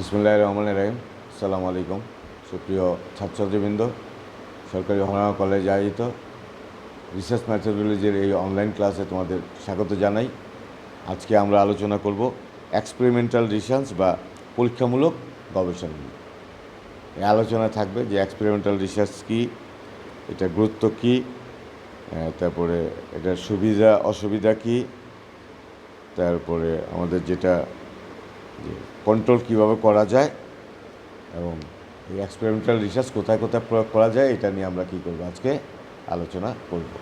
বিসমিল্লাহির রহমানির রহিম। আসসালামু আলাইকুম। সুপ্রিয় ছাত্রছাত্রীবৃন্দ, সরকারি হরিয়ানা কলেজে আয়োজিত রিসার্চ ম্যাথোডোলজির এই অনলাইন ক্লাসে তোমাদের স্বাগত জানাই। আজকে আমরা আলোচনা করব এক্সপেরিমেন্টাল রিসার্চ বা পরীক্ষামূলক গবেষণা নিয়ে। এই আলোচনা থাকবে যে এক্সপেরিমেন্টাল রিসার্চ কী, এটার গুরুত্ব কী, তারপরে এটার সুবিধা অসুবিধা কী, তারপরে আমাদের যেটা যে কন্ট্রোল কীভাবে করা যায় এবং এই এক্সপেরিমেন্টাল রিসার্চ কোথায় কোথায় প্রয়োগ করা যায় এটা নিয়ে আমরা কী করব আজকে আলোচনা করব।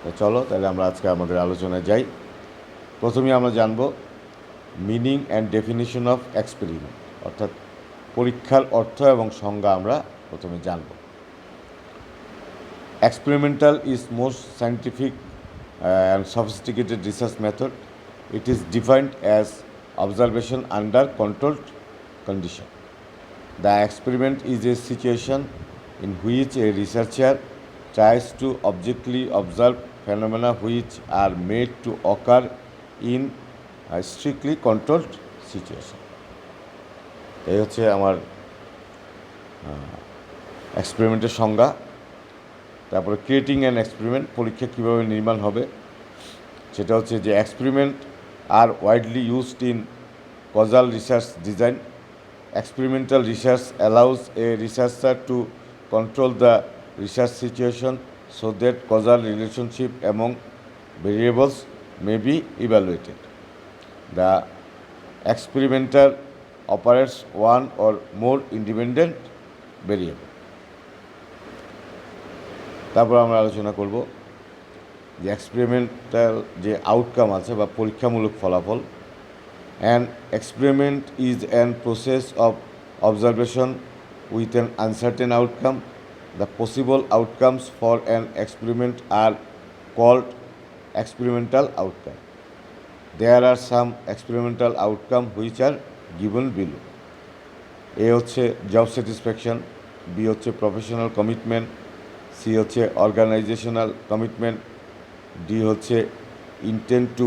তো চলো তাহলে আমরা আজকে আমাদের আলোচনায় যাই। প্রথমেই আমরা জানব meaning and definition of experiment, অর্থাৎ পরীক্ষার অর্থ এবং সংজ্ঞা আমরা প্রথমে জানব। Experimental is most scientific and sophisticated research method. It is defined as observation under controlled condition. The experiment is a situation in which a researcher tries to objectively observe phenomena which are made to occur in a strictly controlled situation. এই হচ্ছে আমার এক্সপেরিমেন্টের সংজ্ঞা। তারপরে creating an experiment, পরীক্ষা কীভাবে নির্মাণ হবে সেটা হচ্ছে যে experiment are widely used in causal research design. Experimental research allows a researcher to control the research situation so that causal relationship among variables may be evaluated. The experimenter operates one or more independent variable. তারপর আমরা আলোচনা করব যে experimental যে outcome আছে বা পরীক্ষামূলক ফলাফল। An experiment is an process of observation with an uncertain outcome. The possible outcomes for an experiment are called experimental outcome. There are some experimental outcome which are given below. A হচ্ছে job satisfaction, B হচ্ছে professional commitment, C হচ্ছে organizational commitment, D হচ্ছে intent to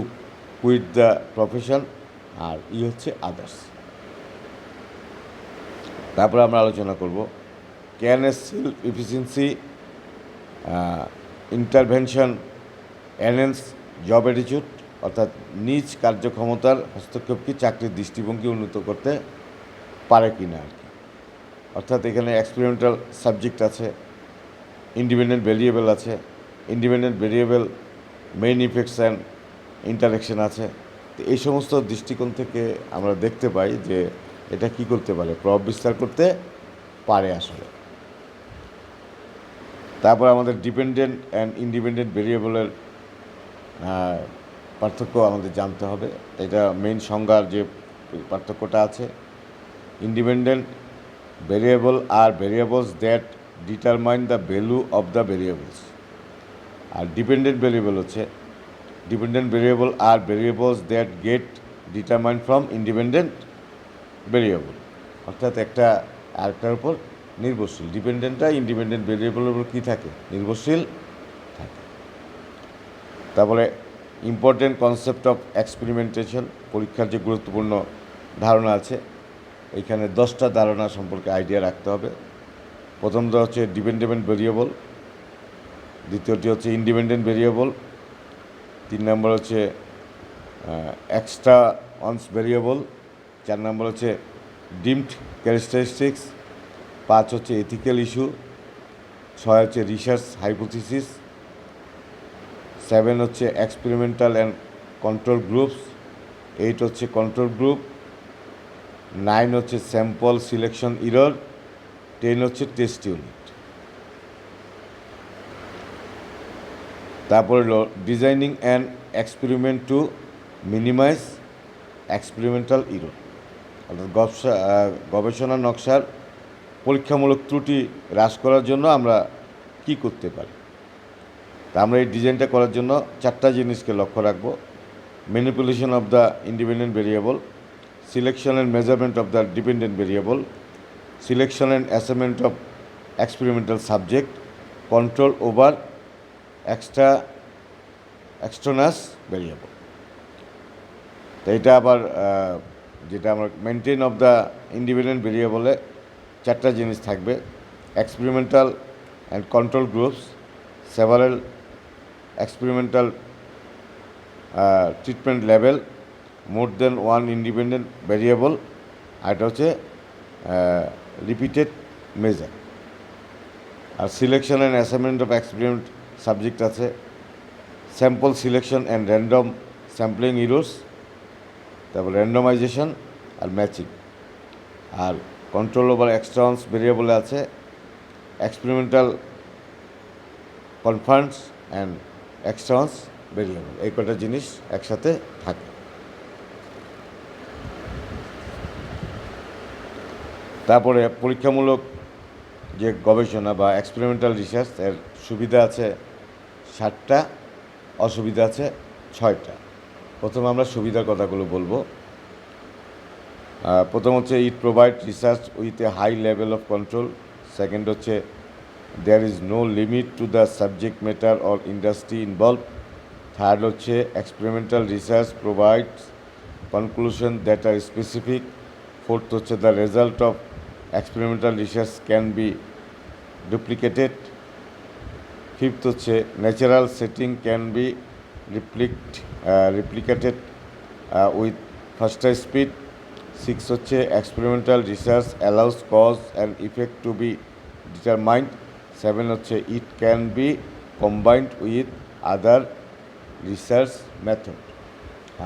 quit the profession, আর E হচ্ছে others. তারপরে আমরা আলোচনা করব can a self efficiency intervention enhance job attitude, অর্থাৎ নিজ কার্যক্ষমতার হস্তক্ষেপ কি চাকরির দৃষ্টিভঙ্গি উন্নত করতে পারে কি না আর কি। অর্থাৎ এখানে এক্সপেরিমেন্টাল সাবজেক্ট আছে, ইন্ডিপেন্ডেন্ট ভেরিয়েবল আছে, independent variable main effects and interaction আছে। তো এই সমস্ত দৃষ্টিকোণ থেকে আমরা দেখতে পাই যে এটা কি করতে পারে, প্রভাব বিস্তার করতে পারে আসলে। তারপর আমাদের ডিপেন্ডেন্ট অ্যান্ড ইন্ডিপেন্ডেন্ট ভেরিয়েবলের পার্থক্য আমাদের জানতে হবে। এটা মেইন সংজ্ঞার যে পার্থক্যটা আছে, independent variable are variables that determine the value of the variables. আর ডিপেন্ডেন্ট ভেরিয়েবল হচ্ছে dependent variable are variables that get determined from independent variable, অর্থাৎ একটা আরেকটার উপর নির্ভরশীল। ডিপেন্ডেন্টটা ইন্ডিপেন্ডেন্ট ভেরিয়েবলের উপর কী থাকে, নির্ভরশীল থাকে। তারপরে ইম্পর্টেন্ট কনসেপ্ট অফ এক্সপেরিমেন্টেশন, পরীক্ষার যে গুরুত্বপূর্ণ ধারণা আছে এইখানে 10টা ধারণা সম্পর্কে আইডিয়া রাখতে হবে। প্রথমটা হচ্ছে ডিপেন্ডেন্ট ভেরিয়েবল, দ্বিতীয়টি হচ্ছে ইন্ডিপেন্ডেন্ট ভেরিয়েবল, 3 নম্বর হচ্ছে এক্সট্রা অনস ভেরিয়েবল, 4 নম্বর হচ্ছে ডিমড ক্যারেক্টারিস্টিক্স, 5 হচ্ছে এথিক্যাল ইস্যু, 6 হচ্ছে রিসার্চ হাইপোথিসিস, 7 হচ্ছে এক্সপেরিমেন্টাল অ্যান্ড কন্ট্রোল গ্রুপস, 8 হচ্ছে কন্ট্রোল গ্রুপ, 9 হচ্ছে স্যাম্পল সিলেকশন ইরর, 10 হচ্ছে টেস্ট ইউনিট। তারপরে হলো designing an experiment to minimize experimental error, অর্থাৎ গবেষণা নকশার পরীক্ষামূলক ত্রুটি হ্রাস করার জন্য আমরা কি করতে পারি। তা আমরা এই ডিজাইনটা করার জন্য 4টা জিনিসকে লক্ষ্য রাখবো: manipulation of the independent variable, selection and measurement of the dependent variable, selection and assignment of experimental subject, control over extraneous variable. তো এটা আবার যেটা আমরা মেনটেন অফ দ্য ইন্ডিপেন্ডেন্ট ভেরিয়েবলে চারটা জিনিস থাকবে: experimental and control groups, several experimental treatment level, more than one independent variable, আর এটা হচ্ছে রিপিটেড মেজার। আর selection and assignment of experiment subject আছে, sample selection and random sampling errors, তারপর র্যান্ডমাইজেশন আর ম্যাচিং। আর কন্ট্রোল ওভার এক্সটার্নস ভেরিয়েবলে আছে experimental confirms and এক্সটার্নস variable. এই কটা জিনিস একসাথে থাকে। তারপরে পরীক্ষামূলক যে গবেষণা বা এক্সপেরিমেন্টাল রিসার্চ, এর সুবিধা আছে 60টা, অসুবিধা আছে 6টা। প্রথমে আমরা সুবিধার কথাগুলো বলবো। প্রথম হচ্ছে it provide research with a high level of control. Second হচ্ছে there is no limit to the subject matter or industry involve. Third হচ্ছে experimental research provides conclusion that are specific. Fourth হচ্ছে the result of experimental research can be duplicated. Fifth হচ্ছে natural setting can be replicated with faster speed. Six হচ্ছে experimental research allows cause and effect to be determined. Seven হচ্ছে it can be combined with other research method.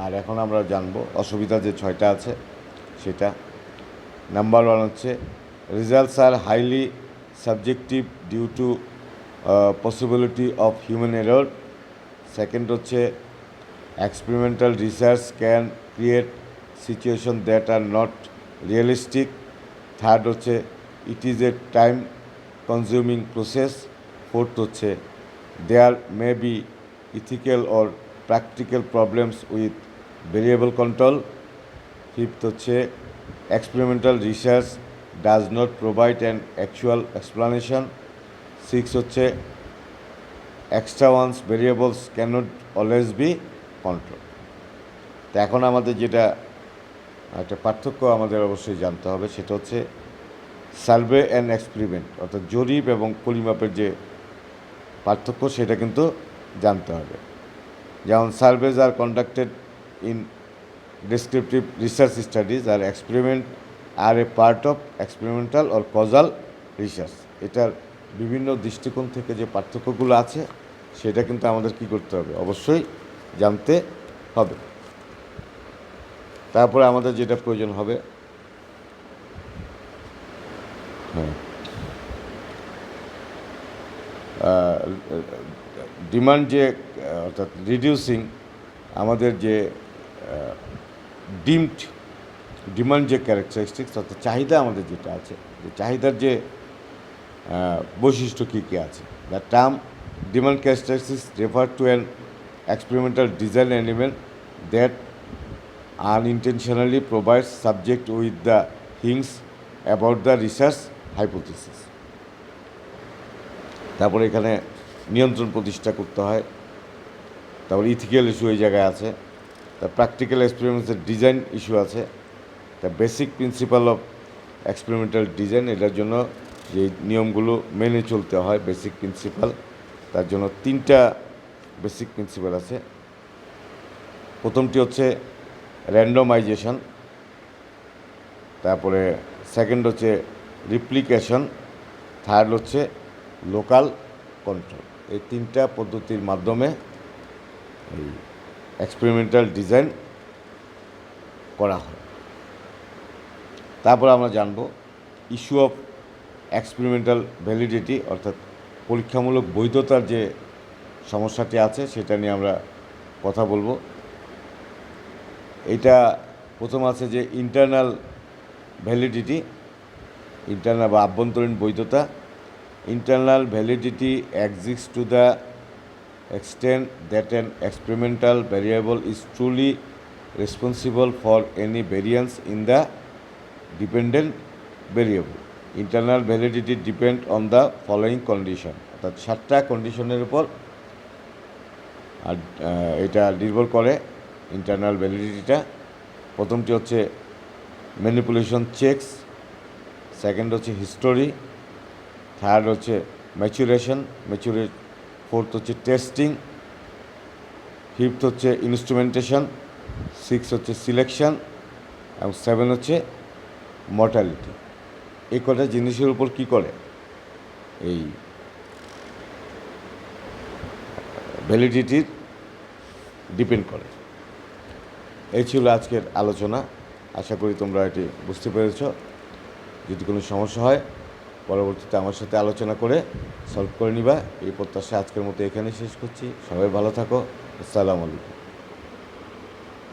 আর এখন আমরা জানবো অসুবিধা যে 6টা আছে সেটা। নাম্বার 1 হচ্ছে results are highly subjective due to possibility of human error. Second হচ্ছে experimental research can create situation that are not realistic. Third হচ্ছে it is a time consuming process. Fourth হচ্ছে there may be ethical or practical problems with variable control. Fifth হচ্ছে experimental research does not provide an actual explanation. Six হচ্ছে extraneous variables can't always be control. তো এখন আমাদের যেটা একটা পার্থক্য আমাদের অবশ্যই জানতে হবে, সেটা হচ্ছে সার্ভে অ্যান্ড এক্সপেরিমেন্ট, অর্থাৎ জরিপ এবং পরিমাপের যে পার্থক্য সেটা কিন্তু জানতে হবে। যেমন surveys are conducted in descriptive research studies আর experiment are a part of experimental or causal research. এটার বিভিন্ন দৃষ্টিকোণ থেকে যে পার্থক্যগুলো আছে সেটা কিন্তু আমাদের কী করতে হবে, অবশ্যই জানতে হবে। তারপরে আমাদের যেটা প্রয়োজন হবে, ডিমান্ড যে অর্থাৎ রিডিউসিং আমাদের যে ডিমান্ড যে ক্যারেক্টারিস্টিক্স, অর্থাৎ চাহিদা আমাদের যেটা আছে, যে চাহিদার যে বৈশিষ্ট্য কী কী আছে। The term demand characteristics refer to an experimental design element that unintentionally provides subject with the hints about the research hypothesis. তারপরে এখানে নিয়ন্ত্রণ প্রতিষ্ঠা করতে হয়। তারপর ইথিক্যাল ইস্যু এই জায়গায় আছে। তার প্র্যাকটিক্যাল এক্সপেরিমেন্টের ডিজাইন ইস্যু আছে। তা basic principal of experimental design, এটার জন্য যে নিয়মগুলো মেনে চলতে হয়, বেসিক প্রিন্সিপাল, তার জন্য 3টা বেসিক প্রিন্সিপাল আছে। প্রথমটি হচ্ছে র্যান্ডমাইজেশন, তারপরে সেকেন্ড হচ্ছে রিপ্লিকেশন, থার্ড হচ্ছে লোকাল কন্ট্রোল। এই 3টা পদ্ধতির মাধ্যমে এই এক্সপেরিমেন্টাল ডিজাইন করা হয়। তারপর আমরা জানব ইস্যু অফ এক্সপেরিমেন্টাল ভ্যালিডিটি, অর্থাৎ পরীক্ষামূলক বৈধতার যে সমস্যাটি আছে সেটা নিয়ে আমরা কথা বলবো। এটা প্রথম আছে যে ইন্টারনাল ভ্যালিডিটি, ইন্টারনাল বা আভ্যন্তরীণ বৈধতা। Internal validity exist to the extent that an experimental variable is truly responsible for any variance in the dependent variable. Internal validity depend on the following condition, অর্থাৎ 7টা কন্ডিশনের উপর আর এটা নির্ভর করে ইন্টারনাল ভ্যালিডিটিটা। প্রথমটি হচ্ছে ম্যানিপুলেশন চেকস, সেকেন্ড হচ্ছে history, third হচ্ছে ম্যাচুরেশন, ফোর্থ হচ্ছে টেস্টিং, ফিফথ হচ্ছে ইনস্ট্রুমেন্টেশন, সিক্স হচ্ছে সিলেকশন এবং সেভেন হচ্ছে মর্টালিটি। এই কটা জিনিসের উপর কী করে এই ভ্যালিডিটির ডিপেন্ড করে। এই ছিল আজকের আলোচনা। আশা করি তোমরা এটি বুঝতে পেরেছ। যদি কোনো সমস্যা হয় পরবর্তীতে আমার সাথে আলোচনা করে সলভ করে নিবা। এই প্রত্যাশা আজকের মতো এখানেই শেষ করছি। সবাই ভালো থাকো। আসসালামু আলাইকুম।